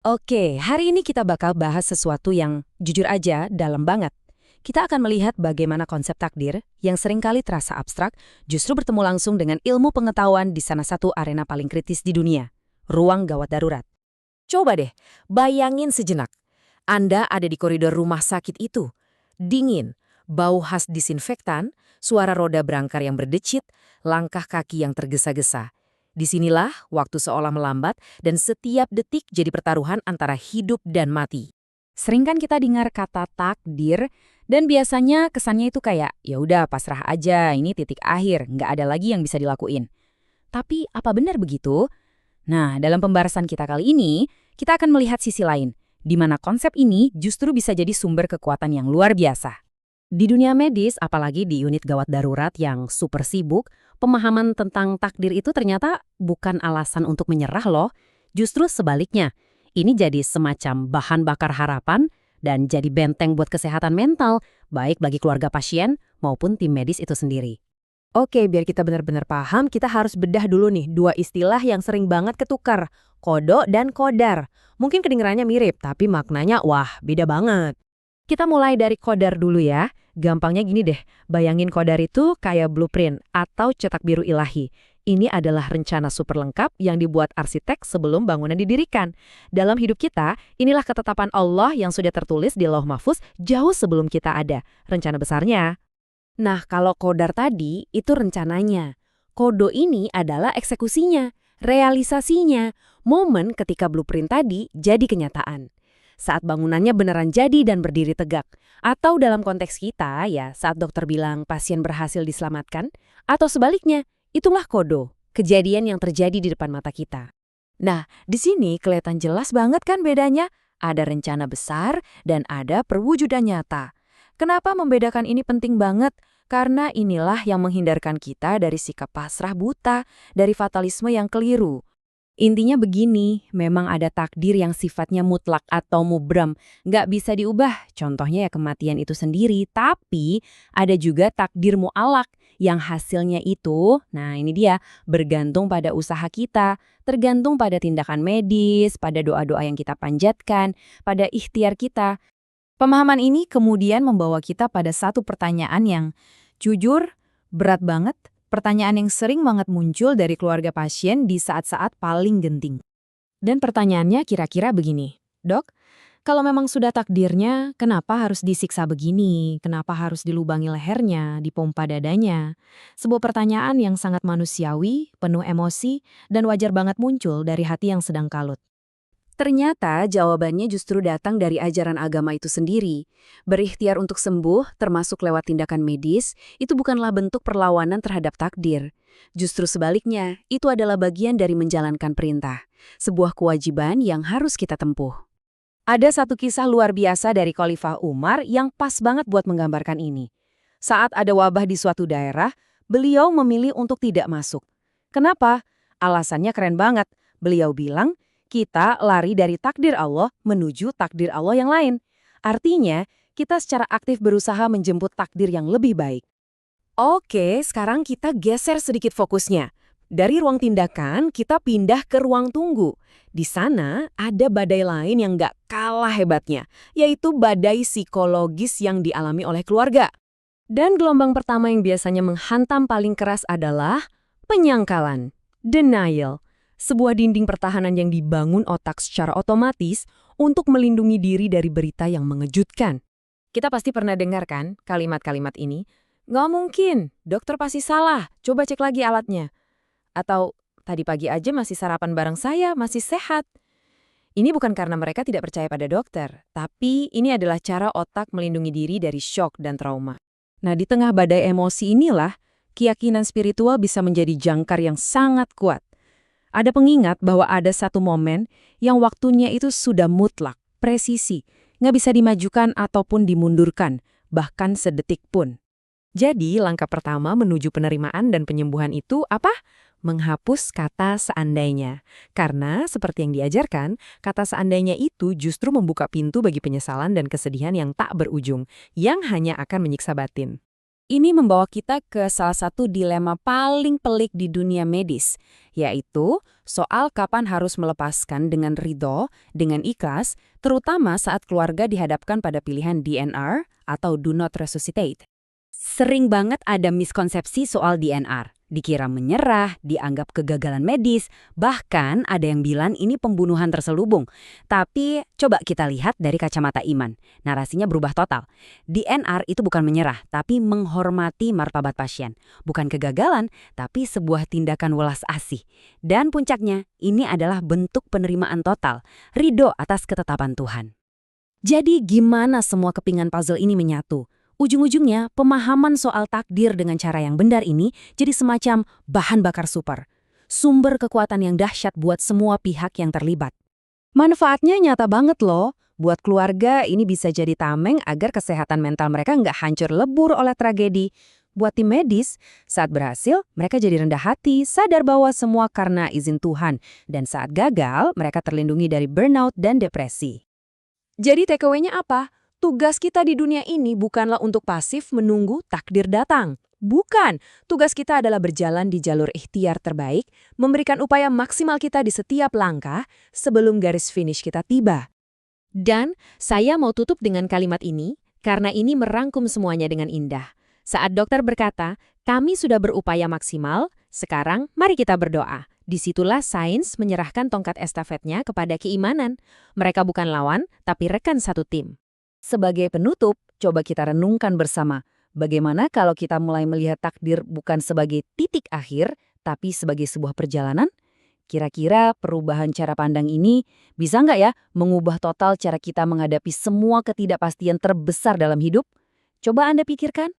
Oke, hari ini kita bakal bahas sesuatu yang jujur aja dalam banget. Kita akan melihat bagaimana konsep takdir yang seringkali terasa abstrak justru bertemu langsung dengan ilmu pengetahuan di salah satu arena paling kritis di dunia, ruang gawat darurat. Coba deh, bayangin sejenak. Anda ada di koridor rumah sakit itu. Dingin, bau khas disinfektan, suara roda berangkar yang berdecit, langkah kaki yang tergesa-gesa. Disinilah waktu seolah melambat dan setiap detik jadi pertaruhan antara hidup dan mati. Sering kan kita dengar kata takdir, dan biasanya kesannya itu kayak, ya udah pasrah aja, ini titik akhir, nggak ada lagi yang bisa dilakuin. Tapi apa benar begitu? Nah, dalam pembahasan kita kali ini, kita akan melihat sisi lain, di mana konsep ini justru bisa jadi sumber kekuatan yang luar biasa. Di dunia medis, apalagi di unit gawat darurat yang super sibuk, pemahaman tentang takdir itu ternyata bukan alasan untuk menyerah loh. Justru sebaliknya, ini jadi semacam bahan bakar harapan dan jadi benteng buat kesehatan mental, baik bagi keluarga pasien maupun tim medis itu sendiri. Oke, biar kita benar-benar paham, kita harus bedah dulu nih dua istilah yang sering banget ketukar, kodo dan kodar. Mungkin kedengarannya mirip, tapi maknanya wah, beda banget. Kita mulai dari kodar dulu ya. Gampangnya gini deh, bayangin kodar itu kayak blueprint atau cetak biru ilahi. Ini adalah rencana super lengkap yang dibuat arsitek sebelum bangunan didirikan. Dalam hidup kita, inilah ketetapan Allah yang sudah tertulis di Lauh Mahfuz jauh sebelum kita ada. Rencana besarnya. Nah, kalau kodar tadi itu rencananya. Kodo ini adalah eksekusinya, realisasinya, momen ketika blueprint tadi jadi kenyataan. Saat bangunannya beneran jadi dan berdiri tegak. Atau dalam konteks kita, ya saat dokter bilang pasien berhasil diselamatkan. Atau sebaliknya, itulah kodo, kejadian yang terjadi di depan mata kita. Nah, di sini kelihatan jelas banget kan bedanya? Ada rencana besar dan ada perwujudan nyata. Kenapa membedakan ini penting banget? Karena inilah yang menghindarkan kita dari sikap pasrah buta, dari fatalisme yang keliru. Intinya begini, memang ada takdir yang sifatnya mutlak atau mubram, nggak bisa diubah, contohnya ya kematian itu sendiri, tapi ada juga takdir mu'alak, yang hasilnya itu, nah ini dia, bergantung pada usaha kita, tergantung pada tindakan medis, pada doa-doa yang kita panjatkan, pada ikhtiar kita. Pemahaman ini kemudian membawa kita pada satu pertanyaan yang jujur, berat banget, pertanyaan yang sering banget muncul dari keluarga pasien di saat-saat paling genting. Dan pertanyaannya kira-kira begini, Dok, kalau memang sudah takdirnya, kenapa harus disiksa begini? Kenapa harus dilubangi lehernya, dipompa dadanya? Sebuah pertanyaan yang sangat manusiawi, penuh emosi, dan wajar banget muncul dari hati yang sedang kalut. Ternyata jawabannya justru datang dari ajaran agama itu sendiri. Berikhtiar untuk sembuh, termasuk lewat tindakan medis, itu bukanlah bentuk perlawanan terhadap takdir. Justru sebaliknya, itu adalah bagian dari menjalankan perintah. Sebuah kewajiban yang harus kita tempuh. Ada satu kisah luar biasa dari Khalifah Umar yang pas banget buat menggambarkan ini. Saat ada wabah di suatu daerah, beliau memilih untuk tidak masuk. Kenapa? Alasannya keren banget. Beliau bilang, kita lari dari takdir Allah menuju takdir Allah yang lain. Artinya, kita secara aktif berusaha menjemput takdir yang lebih baik. Oke, sekarang kita geser sedikit fokusnya. Dari ruang tindakan, kita pindah ke ruang tunggu. Di sana, ada badai lain yang nggak kalah hebatnya, yaitu badai psikologis yang dialami oleh keluarga. Dan gelombang pertama yang biasanya menghantam paling keras adalah penyangkalan, denial. Sebuah dinding pertahanan yang dibangun otak secara otomatis untuk melindungi diri dari berita yang mengejutkan. Kita pasti pernah dengar kan kalimat-kalimat ini? Nggak mungkin, dokter pasti salah, coba cek lagi alatnya. Atau, tadi pagi aja masih sarapan bareng saya, masih sehat. Ini bukan karena mereka tidak percaya pada dokter, tapi ini adalah cara otak melindungi diri dari syok dan trauma. Nah, di tengah badai emosi inilah, keyakinan spiritual bisa menjadi jangkar yang sangat kuat. Ada pengingat bahwa ada satu momen yang waktunya itu sudah mutlak, presisi, nggak bisa dimajukan ataupun dimundurkan, bahkan sedetik pun. Jadi langkah pertama menuju penerimaan dan penyembuhan itu apa? Menghapus kata seandainya. Karena seperti yang diajarkan, kata seandainya itu justru membuka pintu bagi penyesalan dan kesedihan yang tak berujung, yang hanya akan menyiksa batin. Ini membawa kita ke salah satu dilema paling pelik di dunia medis, yaitu soal kapan harus melepaskan dengan ridho, dengan ikhlas, terutama saat keluarga dihadapkan pada pilihan DNR atau do not resuscitate. Sering banget ada miskonsepsi soal DNR. Dikira menyerah, dianggap kegagalan medis, bahkan ada yang bilang ini pembunuhan terselubung. Tapi coba kita lihat dari kacamata iman. Narasinya berubah total. DNR itu bukan menyerah, tapi menghormati martabat pasien. Bukan kegagalan, tapi sebuah tindakan welas asih. Dan puncaknya, ini adalah bentuk penerimaan total, ridho atas ketetapan Tuhan. Jadi gimana semua kepingan puzzle ini menyatu? Ujung-ujungnya, pemahaman soal takdir dengan cara yang benar ini jadi semacam bahan bakar super. Sumber kekuatan yang dahsyat buat semua pihak yang terlibat. Manfaatnya nyata banget loh. Buat keluarga, ini bisa jadi tameng agar kesehatan mental mereka nggak hancur lebur oleh tragedi. Buat tim medis, saat berhasil, mereka jadi rendah hati, sadar bahwa semua karena izin Tuhan. Dan saat gagal, mereka terlindungi dari burnout dan depresi. Jadi takeaway-nya apa? Tugas kita di dunia ini bukanlah untuk pasif menunggu takdir datang. Bukan, tugas kita adalah berjalan di jalur ikhtiar terbaik, memberikan upaya maksimal kita di setiap langkah sebelum garis finish kita tiba. Dan saya mau tutup dengan kalimat ini, karena ini merangkum semuanya dengan indah. Saat dokter berkata, kami sudah berupaya maksimal, sekarang mari kita berdoa. Disitulah sains menyerahkan tongkat estafetnya kepada keimanan. Mereka bukan lawan, tapi rekan satu tim. Sebagai penutup, coba kita renungkan bersama, bagaimana kalau kita mulai melihat takdir bukan sebagai titik akhir, tapi sebagai sebuah perjalanan? Kira-kira perubahan cara pandang ini bisa nggak ya mengubah total cara kita menghadapi semua ketidakpastian terbesar dalam hidup? Coba Anda pikirkan.